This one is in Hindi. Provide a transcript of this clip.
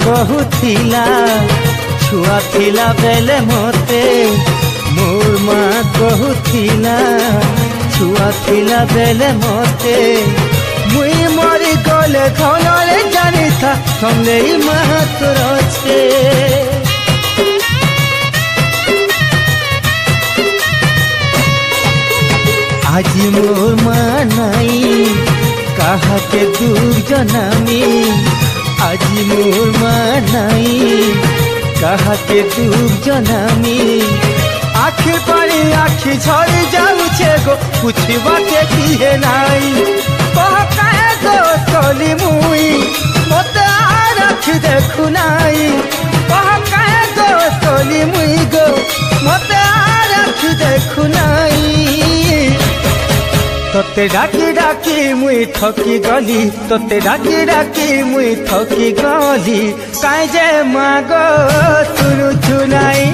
कहूथिला छुआ थिला बेले मते मोर माँ कहूथिला छुआ थिला बेले मते मुई मरी गले धनरे जानी था समले माँ तोर छे आज मोर माँ नाई कहा के दूर जनामी आज मोर माँ नाई कहा के दूर जनामी आखि पानी आखि झरी जाऊे गो पूछवा के किए नाई कह कहे गो चली मुई मत आखि देखु नाई कह कहे गो चली मुई गो मत आखि देखु नाई तोते डाकी डाकी मुई थकी गली तोते डाकी डाकी मुई थकी गली काई जे मागो सुनु चुनाई।